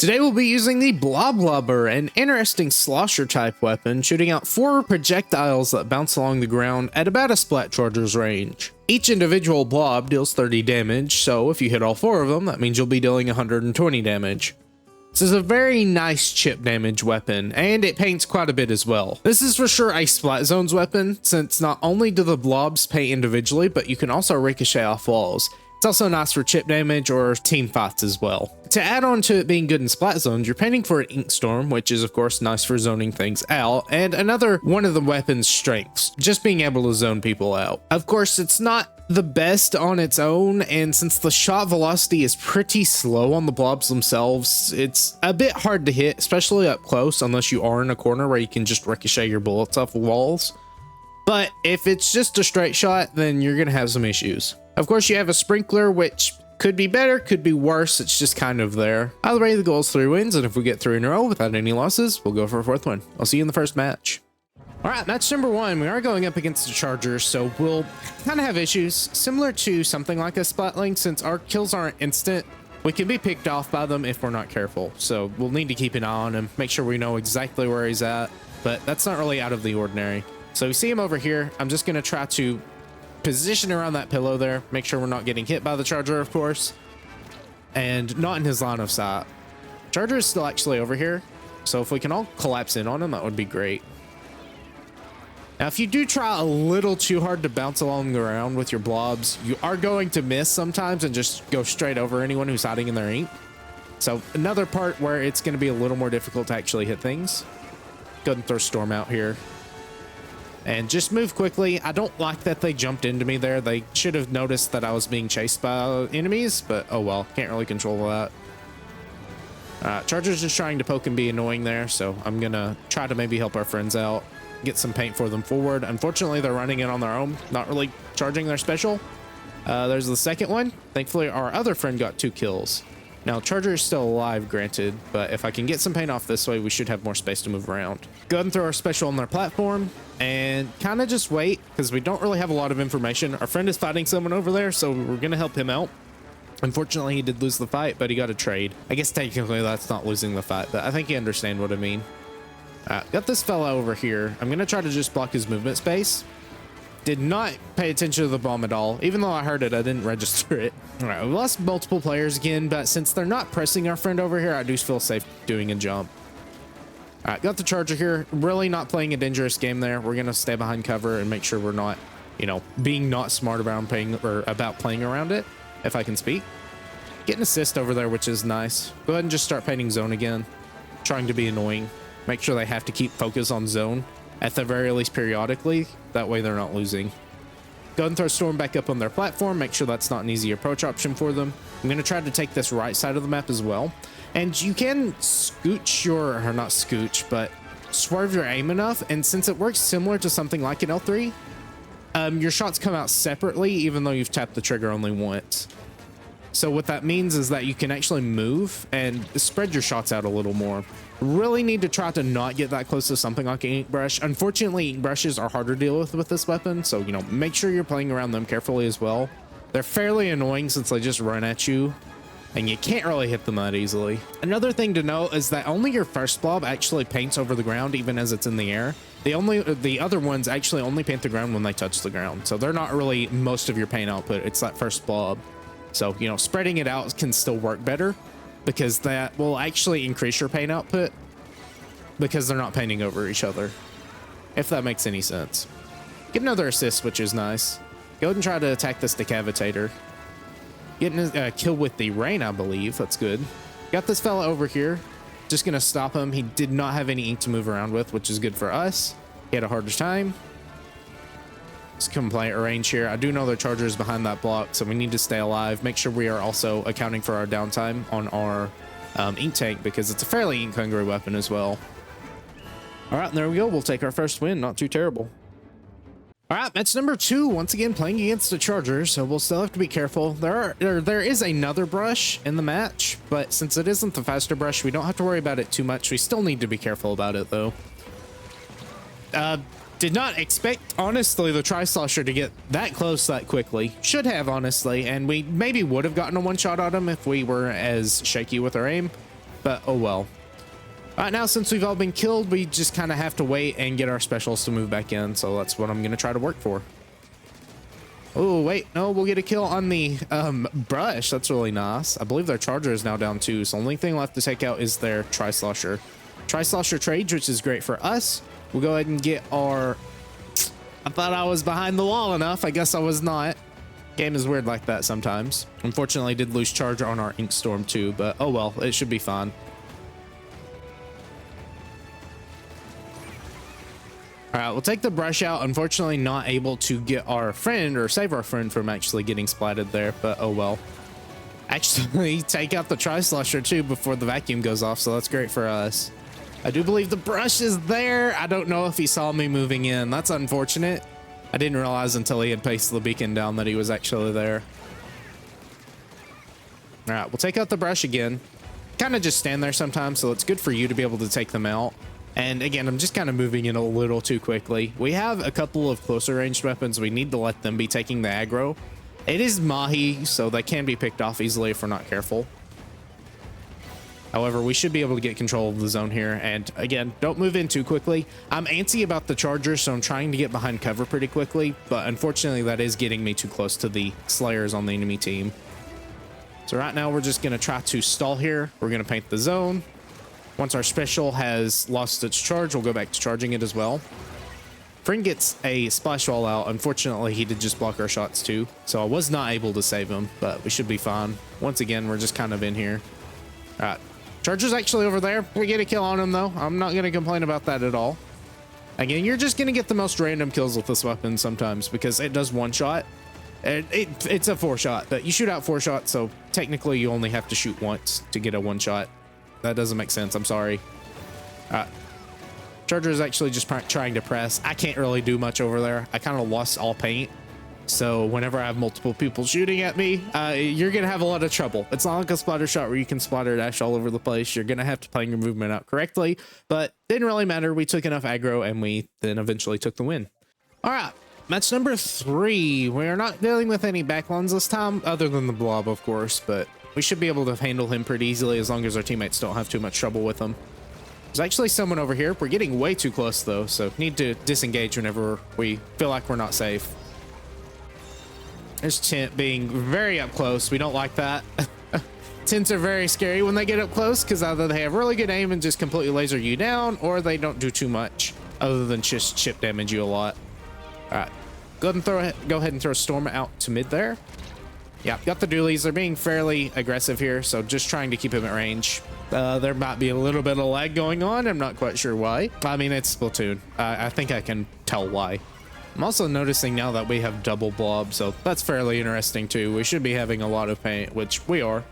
Today we'll be using the Bloblobber, an interesting slosher type weapon, shooting out 4 projectiles that bounce along the ground at about a splat charger's range. Each individual blob deals 30 damage, so if you hit all 4 of them, that means you'll be dealing 120 damage. This is a very nice chip damage weapon, and it paints quite a bit as well. This is for sure a splat zones weapon, since not only do the blobs paint individually, but you can also ricochet off walls. It's also nice for chip damage or team fights as well. To add on to it being good in splat zones, you're painting for an ink storm, which is of course nice for zoning things out, and another one of the weapon's strengths, just being able to zone people out. Of course, it's not the best on its own, and since the shot velocity is pretty slow on the blobs themselves, it's a bit hard to hit, especially up close, unless you are in a corner where you can just ricochet your bullets off walls. But if it's just a straight shot, then you're gonna have some issues. Of course, you have a sprinkler, which could be better, could be worse. It's just kind of there. Either way, the goal is 3 wins, and if we get 3 in a row without any losses, we'll go for a 4th one. I'll see you in the first match. All right, match number 1. We are going up against the Chargers, so we'll kind of have issues. Similar to something like a Splatling, since our kills aren't instant, we can be picked off by them if we're not careful. So we'll need to keep an eye on him, make sure we know exactly where he's at, but that's not really out of the ordinary. So we see him over here. I'm just going to try to position around that pillow there, make sure we're not getting hit by the Charger, of course, and not in his line of sight. Charger is still actually over here, so if we can all collapse in on him, that would be great. Now, if you do try a little too hard to bounce along the ground with your blobs, you are going to miss sometimes and just go straight over anyone who's hiding in their ink. So another part where it's going to be a little more difficult to actually hit things. Go ahead and throw Storm out here. And just move quickly. I don't like that they jumped into me there. They should have noticed that I was being chased by enemies, but oh well, can't really control that. Charger's just trying to poke and be annoying there, so I'm gonna try to maybe help our friends out, get some paint for them forward. Unfortunately, they're running it on their own, not really charging their special. There's the second one. Thankfully, our other friend got 2 kills. Now, Charger is still alive, granted, but if I can get some paint off this way, we should have more space to move around. Go ahead and throw our special on their platform and kind of just wait, because we don't really have a lot of information. Our friend is fighting someone over there, so we're going to help him out. Unfortunately, he did lose the fight, but he got a trade. I guess technically that's not losing the fight, but I think you understand what I mean. Got this fella over here. I'm going to try to just block his movement space. Did not pay attention to the bomb at all. Even though I heard it, I didn't register it. All right, we lost multiple players again, but since they're not pressing our friend over here, I do feel safe doing a jump. All right, got the Charger here. Really not playing a dangerous game there. We're going to stay behind cover and make sure we're not, you know, being not smart about playing around it, if I can speak. Get an assist over there, which is nice. Go ahead and just start painting zone again. Trying to be annoying. Make sure they have to keep focus on zone, at the very least periodically. That way they're not losing. Go ahead and throw Storm back up on their platform. Make sure that's not an easy approach option for them. I'm going to try to take this right side of the map as well. And you can scooch or not scooch, but swerve your aim enough. And since it works similar to something like an L3, your shots come out separately, even though you've tapped the trigger only once. So what that means is that you can actually move and spread your shots out a little more. Really need to try to not get that close to something like an ink brush. Unfortunately, ink brushes are harder to deal with this weapon, so, you know, make sure you're playing around them carefully as well. They're fairly annoying since they just run at you, and you can't really hit them that easily. Another thing to note is that only your first blob actually paints over the ground, even as it's in the air. The other ones actually only paint the ground when they touch the ground, so they're not really most of your paint output. It's that first blob. So, you know, spreading it out can still work better, because that will actually increase your paint output because they're not painting over each other, if that makes any sense. Get another assist, which is nice. Go ahead and try to attack this decavitator. Getting a kill with the rain, I believe. That's good. Got this fella over here. Just gonna stop him. He did not have any ink to move around with, which is good for us. He had a harder time. Let's come play a range here. I do know their Charger is behind that block, so we need to stay alive. Make sure we are also accounting for our downtime on our ink tank, because it's a fairly ink hungry weapon as well. All right, and there we go. We'll take our first win. Not too terrible. All right, match number 2. Once again, playing against the Chargers, so we'll still have to be careful. There is another brush in the match, but since it isn't the faster brush, we don't have to worry about it too much. We still need to be careful about it, though. Did not expect, honestly, the Slosher to get that close that quickly. Should have, honestly, and we maybe would have gotten a one-shot on him if we were as shaky with our aim. but oh well. All right, now since we've all been killed, we just kind of have to wait and get our specials to move back in. So that's what I'm going to try to work for. Oh, wait, no, we'll get a kill on the brush. That's really nice. I believe their charger is now down too. So the only thing left to take out is their Slosher. Slosher trades, which is great for us. We'll go ahead and get our... I thought I was behind the wall enough. I guess I was not. Game is weird like that sometimes. Unfortunately, did lose charger on our Ink Storm too, but oh well, it should be fine. All right, we'll take the brush out. Unfortunately, not able to get our friend or save our friend from actually getting splatted there, but oh well. Actually, take out the Slosher too before the vacuum goes off, so that's great for us. I do believe the brush is there. I don't know if he saw me moving in. That's unfortunate. I didn't realize until he had pasted the beacon down that he was actually there. All right, we'll take out the brush again. Kind of just stand there sometimes, so it's good for you to be able to take them out. And again, I'm just kind of moving in a little too quickly. We have a couple of closer ranged weapons. We need to let them be taking the aggro. It is Mahi, so they can be picked off easily if we're not careful. However, we should be able to get control of the zone here. And again, don't move in too quickly. I'm antsy about the charger, so I'm trying to get behind cover pretty quickly. But unfortunately, that is getting me too close to the Slayers on the enemy team. So right now, we're just going to try to stall here. We're going to paint the zone. Once our special has lost its charge, we'll go back to charging it as well. Friend gets a splash wall out. Unfortunately, he did just block our shots too. So I was not able to save him, but we should be fine. Once again, we're just kind of in here. All right. Charger's actually over there. We get a kill on him though. I'm not going to complain about that at all. Again, you're just going to get the most random kills with this weapon sometimes because it does one shot. It's a 4-shot, but you shoot out 4 shots. So technically you only have to shoot once to get a 1-shot. That doesn't make sense. I'm sorry. Charger is actually just trying to press. I can't really do much over there. I kind of lost all paint. So whenever I have multiple people shooting at me, you're going to have a lot of trouble. It's not like a splatter shot where you can splatter dash all over the place. You're going to have to plan your movement out correctly, but didn't really matter. We took enough aggro and we then eventually took the win. All right. Match number 3. We're not dealing with any backlines this time other than the blob, of course, but we should be able to handle him pretty easily as long as our teammates don't have too much trouble with him. There's actually someone over here. We're getting way too close though, so need to disengage whenever we feel like we're not safe. There's Tint being very up close. We don't like that. Tints are very scary when they get up close because either they have really good aim and just completely laser you down, or they don't do too much other than just chip damage you a lot. All right, go ahead and throw Storm out to mid there. Yeah, got the dualies. They're being fairly aggressive here, so just trying to keep him at range. There might be a little bit of lag going on. I'm not quite sure why. I mean, it's Splatoon. I think I can tell why. I'm also noticing now that we have double blob, so that's fairly interesting too. We should be having a lot of paint, which we are.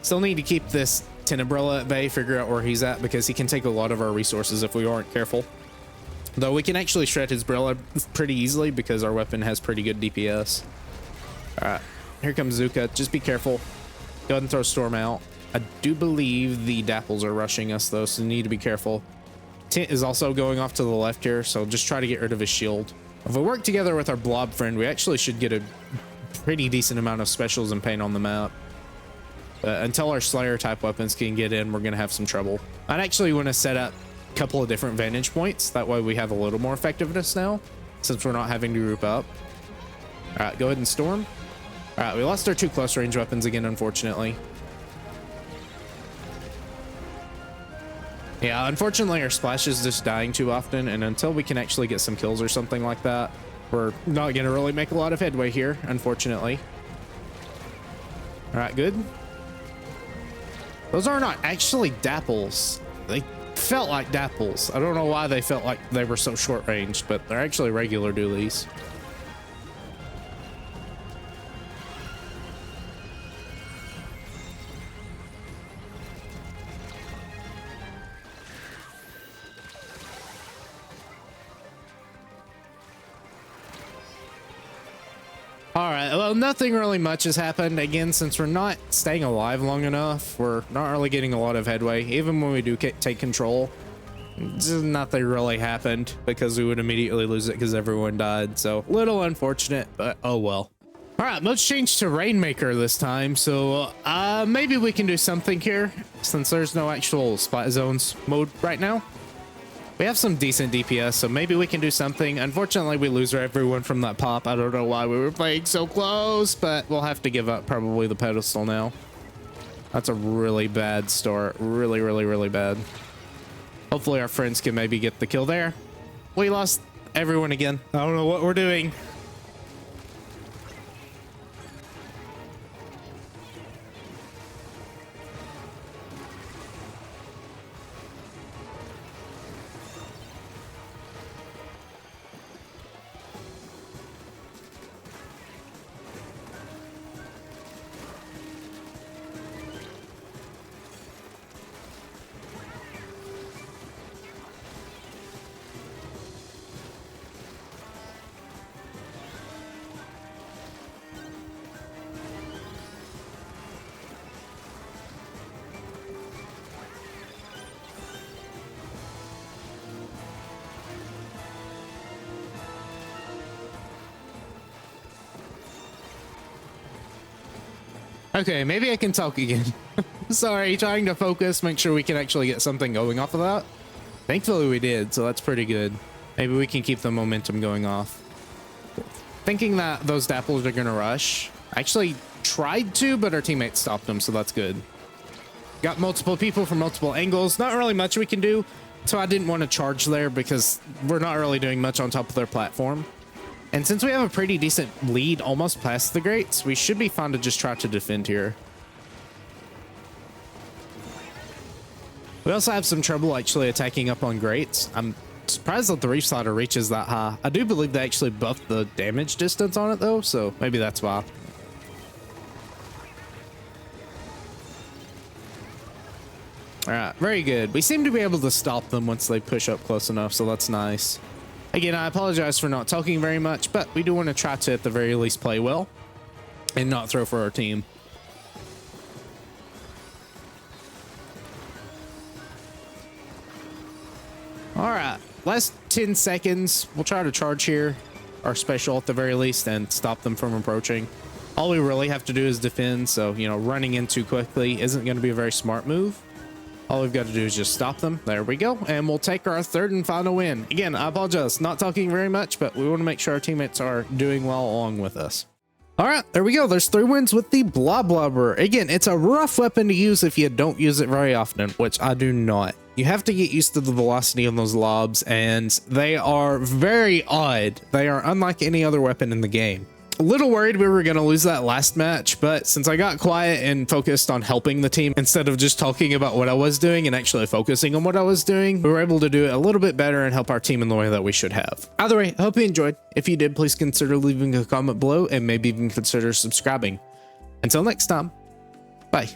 Still need to keep this Tenebrella at bay, figure out where he's at, because he can take a lot of our resources if we aren't careful. Though we can actually shred his Brella pretty easily because our weapon has pretty good DPS. All right, here comes Zuka. Just be careful. Go ahead and throw Storm out. I do believe the Dapples are rushing us though, so you need to be careful. Tint is also going off to the left here, so just try to get rid of his shield. If we work together with our blob friend, we actually should get a pretty decent amount of specials and paint on the map. Until our Slayer type weapons can get in, we're gonna have some trouble. I'd actually want to set up a couple of different vantage points. That way we have a little more effectiveness now, since we're not having to group up. All right, go ahead and Storm. All right, we lost our 2 close range weapons again, unfortunately. Yeah, unfortunately our splash is just dying too often, and until we can actually get some kills or something like that, we're not going to really make a lot of headway here, unfortunately. All right, good. Those are not actually Dapples. They felt like Dapples. I don't know why they felt like they were so short ranged, but they're actually regular dualies. All right, well, nothing really much has happened. Again, since we're not staying alive long enough, we're not really getting a lot of headway. Even when we do take control, nothing really happened because we would immediately lose it because everyone died. So, little unfortunate, but oh well. All right, let's change to Rainmaker this time. So maybe we can do something here since there's no actual spot zones mode right now. We have some decent DPS, so maybe we can do something. Unfortunately, we lose everyone from that pop. I don't know why we were playing so close, but we'll have to give up probably the pedestal now. That's a really bad start. Really, really, really bad. Hopefully our friends can maybe get the kill there. We lost everyone again. I don't know what we're doing. Okay, maybe I can talk again. Sorry, trying to focus, make sure we can actually get something going off of that. Thankfully we did, so that's pretty good. Maybe we can keep the momentum going off. Thinking that those dapples are gonna rush. I actually tried to, but our teammates stopped them, so that's good. Got multiple people from multiple angles. Not really much we can do, so I didn't want to charge there because we're not really doing much on top of their platform. And since we have a pretty decent lead almost past the grates, we should be fine to just try to defend here. We also have some trouble actually attacking up on grates. I'm surprised that the reach slider reaches that high. I do believe they actually buffed the damage distance on it though, so maybe that's why. All right, very good. We seem to be able to stop them once they push up close enough, so that's nice. Again, I apologize for not talking very much, but we do want to try to at the very least play well and not throw for our team. All right, last 10 seconds. We'll try to charge here, our special at the very least, and stop them from approaching. All we really have to do is defend, so, you know, running in too quickly isn't going to be a very smart move. All we've got to do is just stop them. There we go. And we'll take our third and final win. Again, I apologize, not talking very much, but we want to make sure our teammates are doing well along with us. All right, there we go. There's 3 wins with the Bloblobber. Again, it's a rough weapon to use if you don't use it very often, which I do not. You have to get used to the velocity on those lobs, and they are very odd. They are unlike any other weapon in the game. A little worried we were going to lose that last match, but since I got quiet and focused on helping the team instead of just talking about what I was doing and actually focusing on what I was doing, we were able to do it a little bit better and help our team in the way that we should have. Either way, I hope you enjoyed. If you did, please consider leaving a comment below and maybe even consider subscribing. Until next time, bye.